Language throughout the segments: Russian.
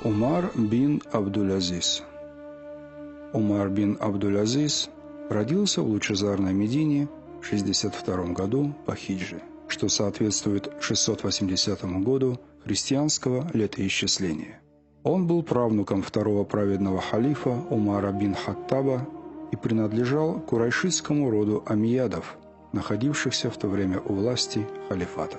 Умар бин Абдуль-Азиз. Умар бин Абдуль-Азиз родился в лучезарной Медине в 62 году по хиджре, что соответствует 680 году христианского летоисчисления. Он был правнуком второго праведного халифа Умара бин Хаттаба и принадлежал к курайшитскому роду амиядов, находившихся в то время у власти халифата.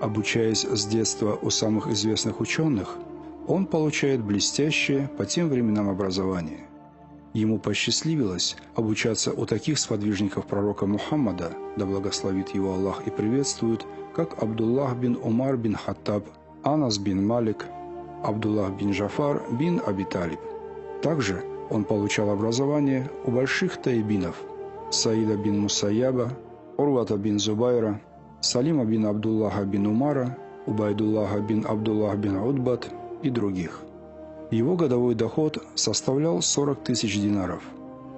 Обучаясь с детства у самых известных ученых, он получает блестящее по тем временам образование. Ему посчастливилось обучаться у таких сподвижников пророка Мухаммада, да благословит его Аллах и приветствует, как Абдуллах бин Умар бин Хаттаб, Анас бин Малик, Абдуллах бин Джафар бин Аби Талиб. Также он получал образование у больших таибинов Саида бин Мусайяба, Урвата бин Зубайра, Салима бин Абдуллаха бин Умара, Убайдуллаха бин Абдуллах бин Утбат и других. Его годовой доход составлял 40 тысяч динаров.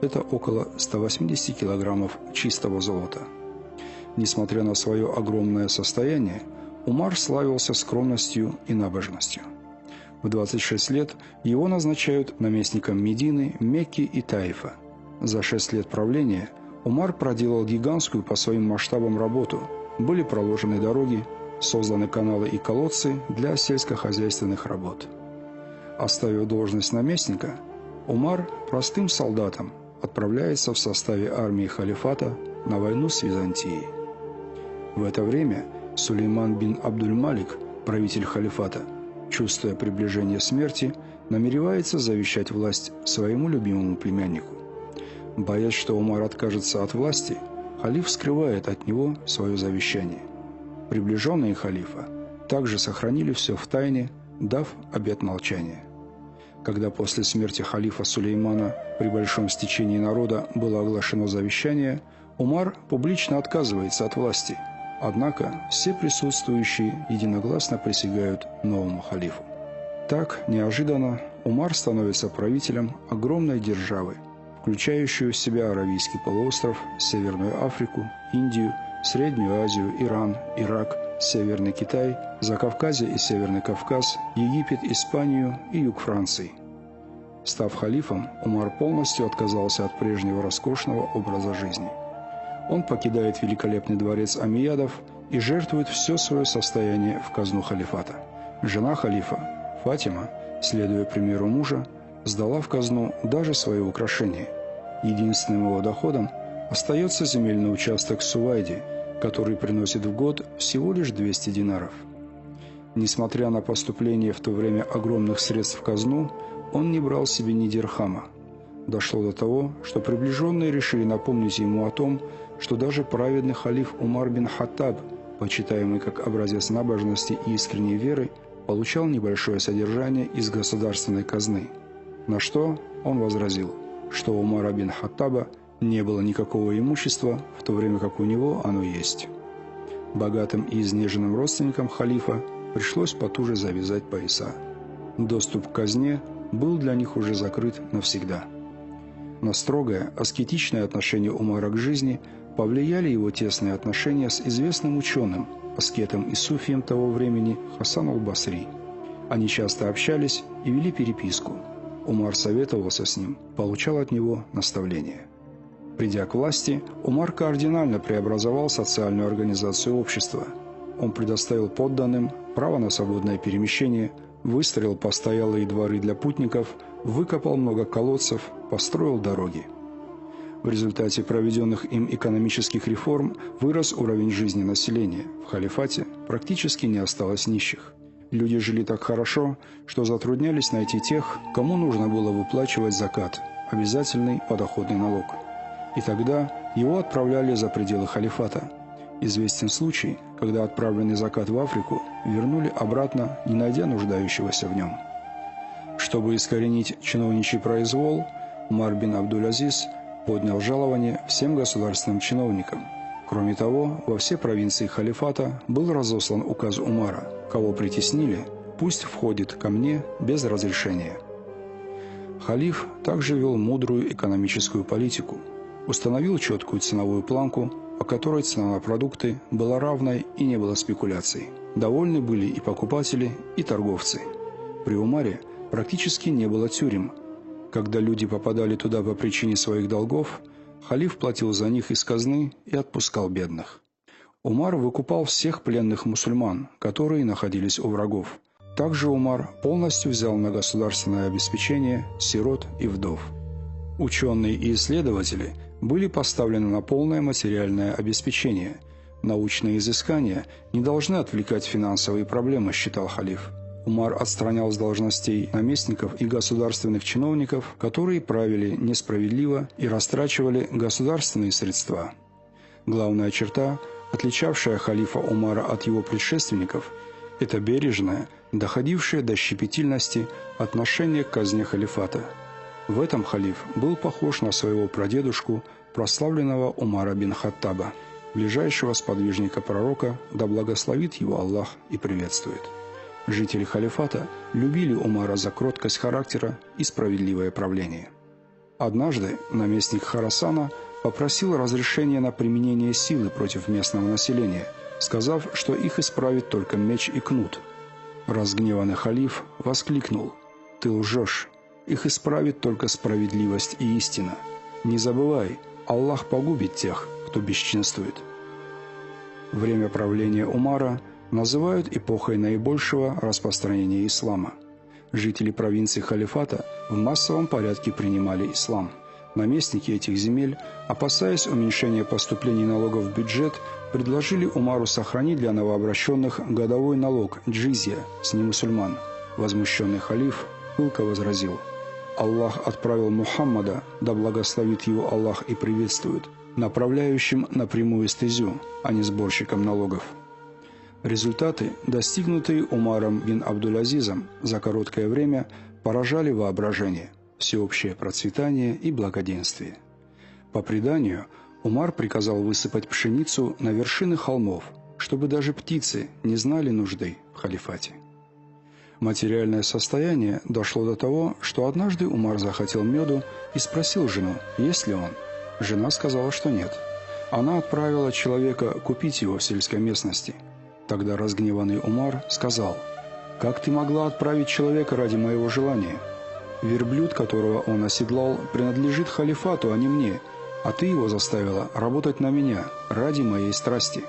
Это около 180 килограммов чистого золота. Несмотря на свое огромное состояние, Умар славился скромностью и набожностью. В 26 лет его назначают наместником Медины, Мекки и Таифа. За 6 лет правления Умар проделал гигантскую по своим масштабам работу. Были проложены дороги, созданы каналы и колодцы для сельскохозяйственных работ. Оставив должность наместника, Умар простым солдатом отправляется в составе армии халифата на войну с Византией. В это время Сулейман бин Абдуль-Малик, правитель халифата, чувствуя приближение смерти, намеревается завещать власть своему любимому племяннику. Боясь, что Умар откажется от власти, халиф скрывает от него свое завещание. Приближенные халифа также сохранили все в тайне, дав обет молчания. Когда после смерти халифа Сулеймана при большом стечении народа было оглашено завещание, Умар публично отказывается от власти, однако все присутствующие единогласно присягают новому халифу. Так, неожиданно, Умар становится правителем огромной державы, включающую в себя Аравийский полуостров, Северную Африку, Индию, Среднюю Азию, Иран, Ирак, Северный Китай, Закавказье и Северный Кавказ, Египет, Испанию и юг Франции. Став халифом, Умар полностью отказался от прежнего роскошного образа жизни. Он покидает великолепный дворец амиядов и жертвует все свое состояние в казну халифата. Жена халифа, Фатима, следуя примеру мужа, сдала в казну даже свои украшения. Единственным его доходом остается земельный участок в Сувайде, который приносит в год всего лишь 200 динаров. Несмотря на поступление в то время огромных средств в казну, он не брал себе ни дирхама. Дошло до того, что приближенные решили напомнить ему о том, что даже праведный халиф Умар бин Хаттаб, почитаемый как образец набожности и искренней веры, получал небольшое содержание из государственной казны. На что он возразил, что у Умара бин Хаттаба не было никакого имущества, в то время как у него оно есть. Богатым и изнеженным родственникам халифа пришлось потуже завязать пояса. Доступ к казне был для них уже закрыт навсегда. На строгое, аскетичное отношение Умара к жизни повлияли его тесные отношения с известным ученым, аскетом и суфием того времени Хасан аль-Басри. Они часто общались и вели переписку. Умар советовался с ним, получал от него наставления. Придя к власти, Умар кардинально преобразовал социальную организацию общества. Он предоставил подданным право на свободное перемещение, выстроил постоялые дворы для путников, выкопал много колодцев, построил дороги. В результате проведенных им экономических реформ вырос уровень жизни населения. В халифате практически не осталось нищих. Люди жили так хорошо, что затруднялись найти тех, кому нужно было выплачивать закат, обязательный подоходный налог. И тогда его отправляли за пределы халифата. Известен случай, когда отправленный закат в Африку вернули обратно, не найдя нуждающегося в нем. Чтобы искоренить чиновничий произвол, Умар бин Абдуль-Азиз поднял жалование всем государственным чиновникам. Кроме того, во все провинции халифата был разослан указ Умара: кого притеснили, пусть входит ко мне без разрешения. Халиф также вел мудрую экономическую политику, установил четкую ценовую планку, по которой цена на продукты была равной и не было спекуляций. Довольны были и покупатели, и торговцы. При Умаре практически не было тюрем. Когда люди попадали туда по причине своих долгов, халиф платил за них из казны и отпускал бедных. Умар выкупал всех пленных мусульман, которые находились у врагов. Также Умар полностью взял на государственное обеспечение сирот и вдов. Ученые и исследователи были поставлены на полное материальное обеспечение. Научные изыскания не должны отвлекать финансовые проблемы, считал халиф. Умар отстранял с должностей наместников и государственных чиновников, которые правили несправедливо и растрачивали государственные средства. Главная черта, отличавшая халифа Умара от его предшественников, это бережное, доходившее до щепетильности отношение к казне халифата. В этом халиф был похож на своего прадедушку, прославленного Умара бин Хаттаба, ближайшего сподвижника пророка, да благословит его Аллах и приветствует. Жители халифата любили Умара за кроткость характера и справедливое правление. Однажды наместник Хорасана попросил разрешения на применение силы против местного населения, сказав, что их исправит только меч и кнут. Разгневанный халиф воскликнул: «Ты лжешь! Их исправит только справедливость и истина. Не забывай, Аллах погубит тех, кто бесчинствует». Время правления Умара называют эпохой наибольшего распространения ислама. Жители провинции халифата в массовом порядке принимали ислам. Наместники этих земель, опасаясь уменьшения поступлений налогов в бюджет, предложили Умару сохранить для новообращенных годовой налог джизья с немусульман. Возмущенный халиф пылко возразил: «Аллах отправил Мухаммада, да благословит его Аллах и приветствует, направляющим на прямую стезю, а не сборщиком налогов». Результаты, достигнутые Умаром бин Абдуль-Азизом за короткое время, поражали воображение, всеобщее процветание и благоденствие. По преданию, Умар приказал высыпать пшеницу на вершины холмов, чтобы даже птицы не знали нужды в халифате. Материальное состояние дошло до того, что однажды Умар захотел меду и спросил жену, есть ли он. Жена сказала, что нет. Она отправила человека купить его в сельской местности. Тогда разгневанный Умар сказал: «Как ты могла отправить человека ради моего желания? Верблюд, которого он оседлал, принадлежит халифату, а не мне, а ты его заставила работать на меня ради моей страсти.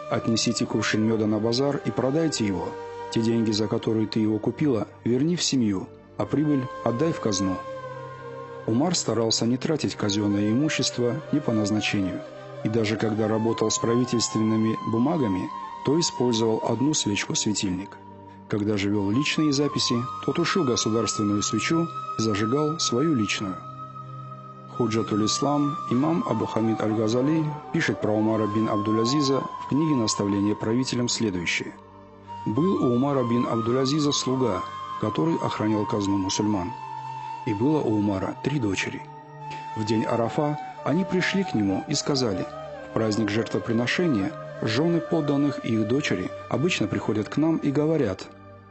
Отнесите кувшин меда на базар и продайте его. Те деньги, за которые ты его купила, верни в семью, а прибыль отдай в казну». Умар старался не тратить казенное имущество ни по назначению, и даже когда работал с правительственными бумагами, то использовал одну свечку-светильник. Когда же вел личные записи, то тушил государственную свечу и зажигал свою личную. Худжатуль-Ислам имам Абу Хамид Аль-Газали пишет про Умара бин Абдуль-Азиза в книге «Наставление правителям» следующее. «Был у Умара бин Абдуль-Азиза слуга, который охранял казну мусульман. И было у Умара 3 дочери. В день Арафа они пришли к нему и сказали: в праздник жертвоприношения жены подданных и их дочери обычно приходят к нам и говорят: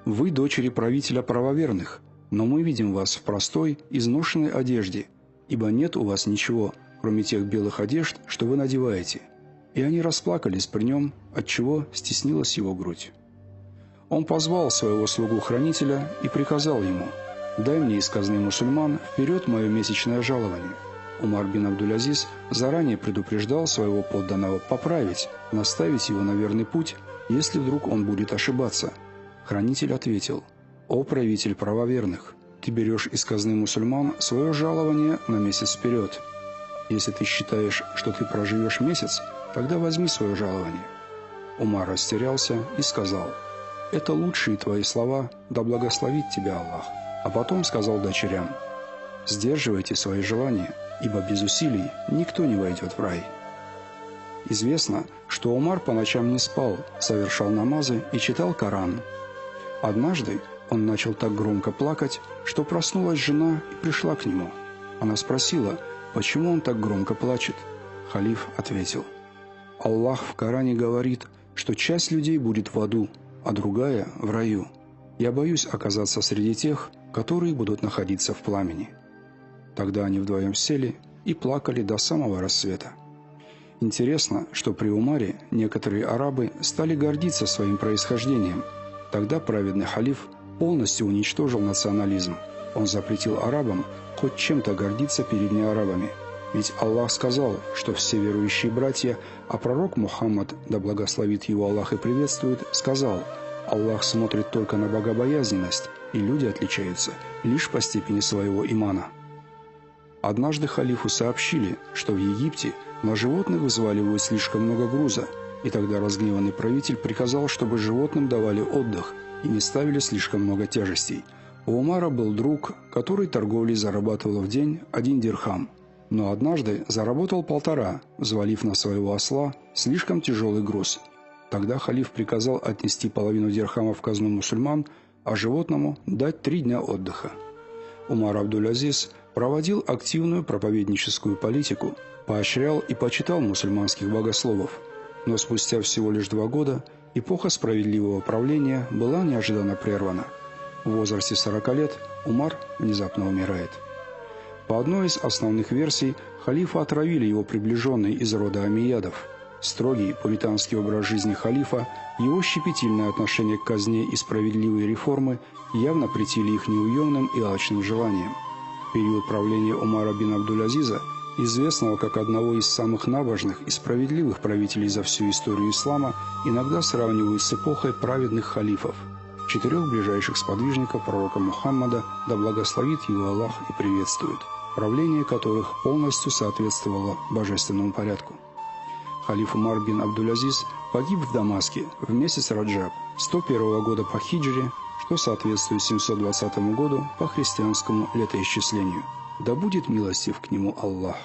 «Вы дочери правителя правоверных, но мы видим вас в простой, изношенной одежде, ибо нет у вас ничего, кроме тех белых одежд, что вы надеваете». И они расплакались при нем, отчего стеснилась его грудь. Он позвал своего слугу-хранителя и приказал ему: «Дай мне из казны мусульман вперед мое месячное жалование». Умар бин Абдуль-Азиз заранее предупреждал своего подданного поправить, наставить его на верный путь, если вдруг он будет ошибаться. Хранитель ответил: «О правитель правоверных, ты берешь из казны мусульман свое жалование на месяц вперед. Если ты считаешь, что ты проживешь месяц, тогда возьми свое жалование». Умар растерялся и сказал: «Это лучшие твои слова, да благословит тебя Аллах». А потом сказал дочерям: «Сдерживайте свои желания, ибо без усилий никто не войдет в рай». Известно, что Умар по ночам не спал, совершал намазы и читал Коран. Однажды он начал так громко плакать, что проснулась жена и пришла к нему. Она спросила, почему он так громко плачет. Халиф ответил: «Аллах в Коране говорит, что часть людей будет в аду, а другая в раю. Я боюсь оказаться среди тех, которые будут находиться в пламени». Тогда они вдвоем сели и плакали до самого рассвета. Интересно, что при Умаре некоторые арабы стали гордиться своим происхождением. Тогда праведный халиф полностью уничтожил национализм. Он запретил арабам хоть чем-то гордиться перед неарабами. Ведь Аллах сказал, что все верующие братья, а пророк Мухаммад, да благословит его Аллах и приветствует, сказал: Аллах смотрит только на богобоязненность, и люди отличаются лишь по степени своего имана. Однажды халифу сообщили, что в Египте на животных взваливают слишком много груза, и тогда разгневанный правитель приказал, чтобы животным давали отдых и не ставили слишком много тяжестей. У Умара был друг, который торговлей зарабатывал в день 1 дирхам, но однажды заработал 1,5, взвалив на своего осла слишком тяжелый груз. Тогда халиф приказал отнести половину дирхама в казну мусульман, а животному дать 3 дня отдыха. Умар Абдуль-Азиз проводил активную проповедническую политику, поощрял и почитал мусульманских богословов. Но спустя всего лишь 2 года эпоха справедливого правления была неожиданно прервана. В возрасте 40 лет Умар внезапно умирает. По одной из основных версий, халифа отравили его приближенные из рода Омейядов. Строгий пуританский образ жизни халифа, его щепетильное отношение к казне и справедливые реформы явно претили их неуемным и алчным желаниям. Период правления Умара бин Абдуль-Азиза, известного как одного из самых набожных и справедливых правителей за всю историю ислама, иногда сравнивают с эпохой праведных халифов, 4 ближайших сподвижников пророка Мухаммада, да благословит его Аллах и приветствует, правление которых полностью соответствовало божественному порядку. Халиф Умар бин Абдуль-Азиз погиб в Дамаске в месяц Раджаб 101 года по хиджре, что соответствует 720 году по христианскому летоисчислению. Да будет милостив к нему Аллах.